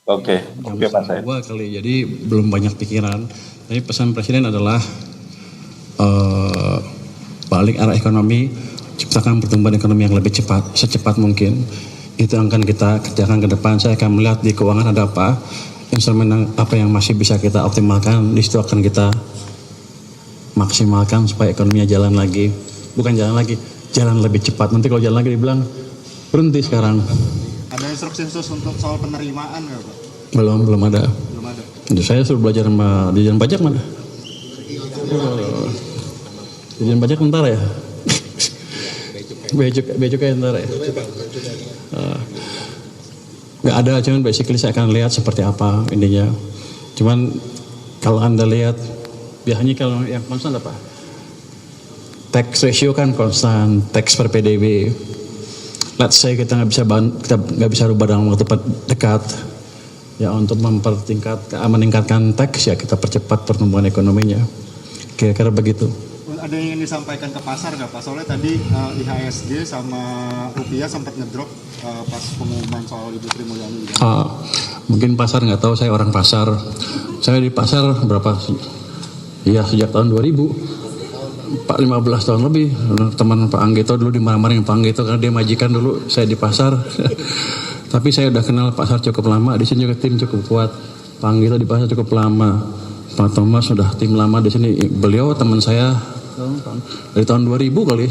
Oke, Pak Said. Gua kali, jadi belum banyak pikiran. Tapi pesan presiden adalah balik arah ekonomi, ciptakan pertumbuhan ekonomi yang lebih cepat, secepat mungkin. Itu yang akan kita kerjakan ke depan. Saya akan melihat di keuangan ada apa, instrumen apa yang masih bisa kita optimalkan. Di situ akan kita maksimalkan supaya ekonominya jalan lagi. Bukan jalan lagi, jalan lebih cepat. Nanti kalau jalan lagi dibilang berhenti sekarang. Ada instruksi khusus untuk soal penerimaan nggak Pak? Belum ada. Belum ada. Jadi saya suruh belajar sama Dirjen Pajak mana? Dirjen Pajak tentara ya? Bea Cukai tentara ya? Nggak ada, cuman basically saya akan lihat seperti apa intinya. Cuman kalau Anda lihat, biasanya kalau yang konstan apa? Tax ratio kan konstan, tax per PDB. Let's say kita nggak bisa rubah dalam waktu dekat. Ya untuk meningkatkan tax ya kita percepat pertumbuhan ekonominya. Kira-kira begitu. Ada yang ingin disampaikan ke pasar nggak Pak? Soalnya tadi IHSG sama rupiah sempat ngedrop pas pengumuman soal Ibu Sri Mulyani. Mungkin pasar nggak tahu, saya orang pasar. Saya di pasar berapa? Iya sejak tahun 2000. 15 tahun lebih. Teman Pak Anggito dulu dimarah-marahin Pak Anggito karena dia majikan dulu saya di pasar. Tapi saya udah kenal pasar cukup lama. Di sini juga tim cukup kuat. Pak Anggito di pasar cukup lama. Pak Thomas sudah tim lama di sini. Beliau teman saya dari tahun 2000 kali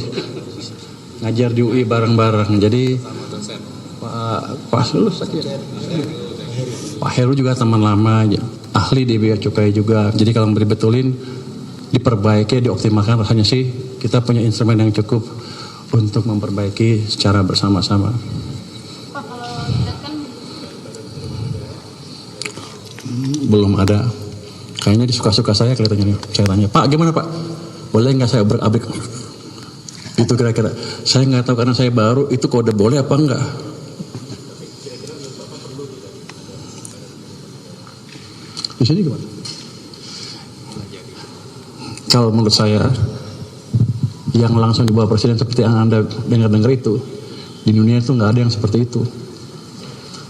ngajar di UI bareng-bareng. Jadi Pak Heru juga teman lama, ahli di Bea Cukai juga. Jadi kalau mau dibetulin, diperbaiki, dioptimalkan, rasanya sih kita punya instrumen yang cukup untuk memperbaiki secara bersama-sama. Pak, kalau lihat kan belum ada. Kayaknya disuka-suka saya kelihatannya nih. Saya tanya, Pak gimana Pak? Boleh nggak saya abrik? Itu kira-kira. Saya nggak tahu karena saya baru, itu kode boleh apa enggak? Di sini gimana? Kalau menurut saya, yang langsung di bawah presiden seperti yang Anda dengar-dengar itu, di dunia itu nggak ada yang seperti itu.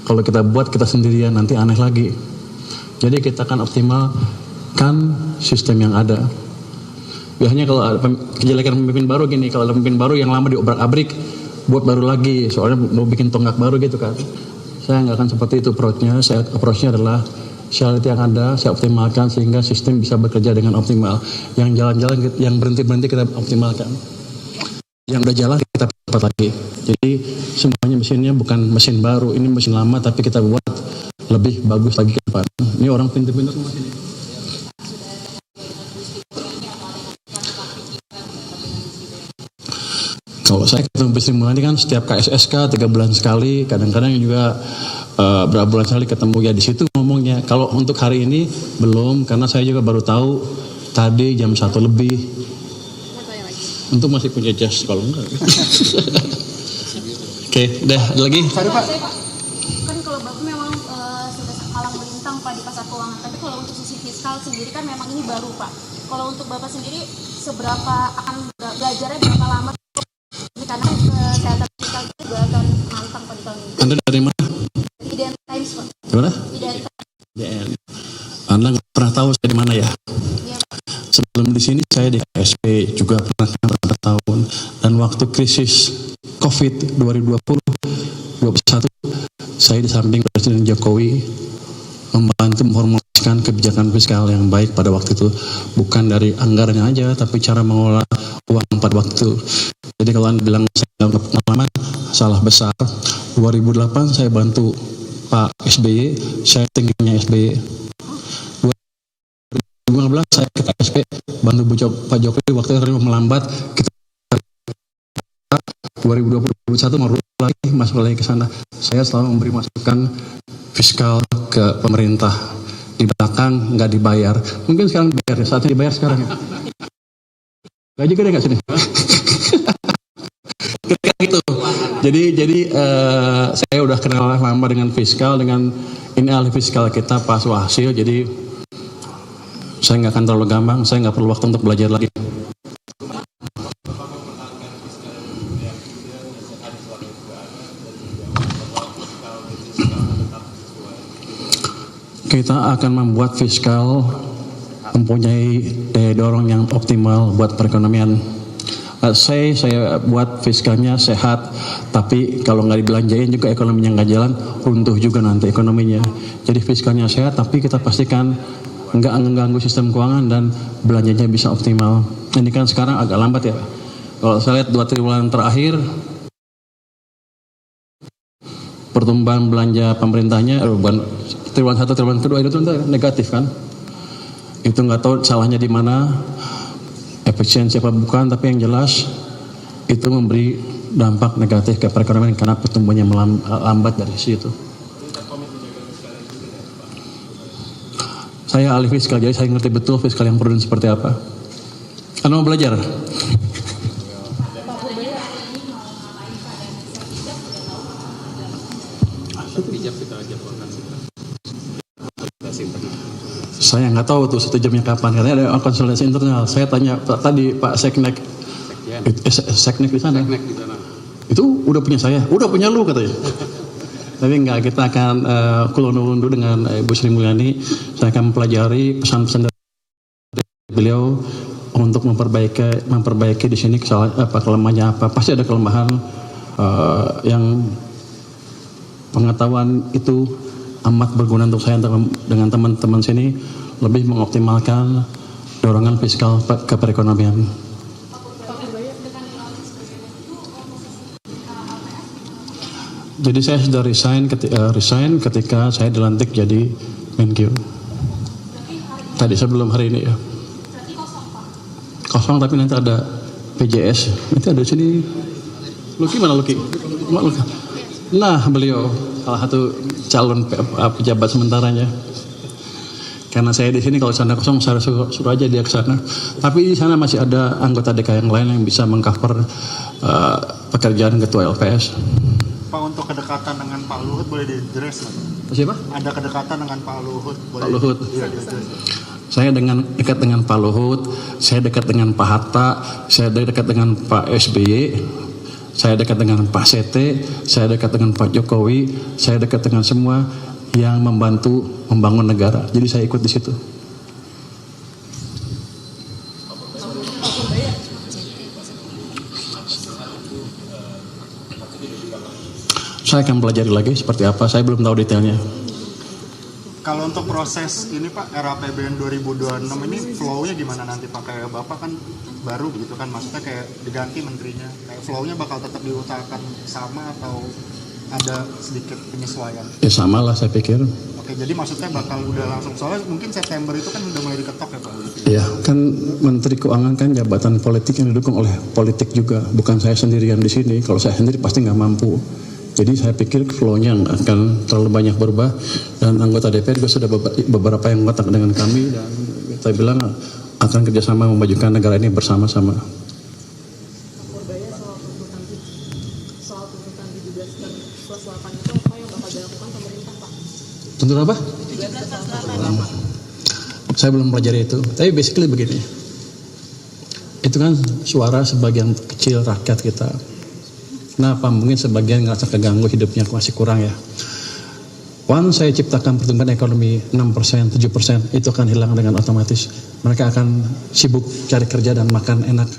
Kalau kita buat kita sendirian nanti aneh lagi. Jadi kita akan optimalkan sistem yang ada. Biasanya kalau ada kejelekan pemimpin baru gini, kalau ada pemimpin baru yang lama diobrak-abrik, buat baru lagi, soalnya mau bikin tonggak baru gitu kan. Saya nggak akan seperti itu approach-nya. Approach-nya adalah syarat yang ada, saya optimalkan sehingga sistem bisa bekerja dengan optimal. Yang jalan-jalan, yang berhenti-berhenti kita optimalkan. Yang udah jalan kita percepat lagi. Jadi semuanya mesinnya bukan mesin baru, ini mesin lama tapi kita buat lebih bagus lagi ke depan. Ini orang pintar-pintar semua sini. Kalau saya ketemu Sri Mulyani kan setiap KSSK 3 bulan sekali, kadang-kadang juga berapa bulan sekali ketemu ya di situ ngomongnya. Kalau untuk hari ini belum, karena saya juga baru tahu tadi jam 1 lebih. Untuk masih punya jas kalau enggak. Oke, udah ada lagi. Sorry Pak. Kan kalau Bapak memang sudah kalang melintang Pak di pasar keuangan, tapi kalau untuk sisi fiskal sendiri kan memang ini baru Pak. Kalau untuk Bapak sendiri seberapa akan belajarnya berapa lama? Karena kesehatan fiskal itu juga akan mantang pada tahun ini. Anda dari mana? IDN Times Pak. Gimana? IDN. Anda nggak pernah tahu saya di mana ya? Iya Pak. Sebelum di sini saya di KSP juga pernah berapa tahun, dan waktu krisis COVID 2020-2021 saya di samping Presiden Jokowi membantu memformulasikan kebijakan fiskal yang baik pada waktu itu, bukan dari anggarannya aja tapi cara mengelola uang pada waktu. Jadi kalau Anda bilang saya nggak pengalaman, salah besar. 2008 saya bantu Pak SBY, saya tingginya SBY. 2015 saya ke KSP bantu Pak Jokowi waktu itu melambat, kita 2020-2021 mau lagi masuk lagi ke sana. Saya selalu memberi masukan fiskal ke pemerintah. Di belakang nggak dibayar, mungkin sekarang dibayar, saatnya dibayar sekarang ya. Gaji gede nggak sini? Ketika itu, jadi saya udah kenal lama dengan fiskal, dengan ini ahli fiskal kita Pak Suhasil, jadi saya nggak akan terlalu gampang, saya nggak perlu waktu untuk belajar lagi. Kita akan membuat fiskal mempunyai daya dorong yang optimal buat perekonomian. Saya buat fiskalnya sehat, tapi kalau nggak dibelanjain juga ekonominya nggak jalan, runtuh juga nanti ekonominya. Jadi fiskalnya sehat, tapi kita pastikan nggak mengganggu sistem keuangan dan belanjanya bisa optimal. Ini kan sekarang agak lambat ya. Kalau saya lihat 2 triwulan terakhir, pertumbuhan belanja pemerintahnya, bukan triwulan 1, triwulan kedua itu negatif kan? Itu nggak tahu salahnya di mana, efisiensi apa bukan, tapi yang jelas itu memberi dampak negatif ke perekonomian karena pertumbuhannya melambat dari situ. Saya ahli fiskal, jadi saya ngerti betul fiskal yang prudent seperti apa. Anda mau belajar? Saya nggak tahu tuh 1 jamnya kapan, katanya ada konsultasi internal. Saya tanya tadi Pak Seknek di sana. Itu udah punya saya, udah punya lu katanya. Tapi enggak, kita akan kulon-ulundu dengan Ibu Sri Mulyani. Saya akan mempelajari pesan-pesan dari beliau untuk memperbaiki di sini kelemahannya apa. Pasti ada kelemahan yang pengetahuan itu amat berguna untuk saya dengan teman-teman sini lebih mengoptimalkan dorongan fiskal ke perekonomian. Jadi saya sudah resign ketika saya dilantik jadi Menkyu. Tadi sebelum hari ini ya. Kosong, tapi nanti ada PJS. Nanti ada di sini. Luki mana Luki? Nah, beliau salah satu calon pejabat sementaranya. Karena saya di sini, kalau sana kosong saya suruh aja dia ke sana. Tapi di sana masih ada anggota DK yang lain yang bisa mengcover pekerjaan ketua LPS. Pak, untuk kedekatan dengan Pak Luhut boleh di-address? Siapa? Ada kedekatan dengan Pak Luhut. Boleh Pak Luhut. Iya, saya dekat dengan Pak Luhut, saya dekat dengan Pak Hatta, saya dekat dengan Pak SBY, saya dekat dengan Pak Sete, saya dekat dengan Pak Jokowi, saya dekat dengan semua yang membantu membangun negara. Jadi saya ikut di situ. Saya akan pelajari lagi seperti apa, saya belum tahu detailnya. Kalau untuk proses ini Pak, RAPBN 2026 ini flow-nya gimana nanti Pak? Kayak Bapak kan baru begitu kan, maksudnya kayak diganti menterinya. Kayak flow-nya bakal tetap diusahakan sama atau ada sedikit penyesuaian? Ya sama lah saya pikir. Oke, jadi maksudnya bakal udah langsung, soalnya mungkin September itu kan udah mulai diketok ya Pak? Iya, kan Menteri Keuangan kan jabatan politik yang didukung oleh politik juga. Bukan saya sendirian di sini, kalau saya sendiri pasti nggak mampu. Jadi saya pikir flow-nya akan terlalu banyak berubah, dan anggota DPR juga sudah beberapa yang kontak dengan kami, dan saya bilang akan kerjasama memajukan negara ini bersama-sama. Tuntut apa? Saya belum pelajari itu, tapi basically begini. Itu kan suara sebagian kecil rakyat kita. Kenapa? Mungkin sebagian ngerasa keganggu, hidupnya masih kurang ya. Once saya ciptakan pertumbuhan ekonomi 6%, 7%, itu akan hilang dengan otomatis. Mereka akan sibuk cari kerja dan makan enak.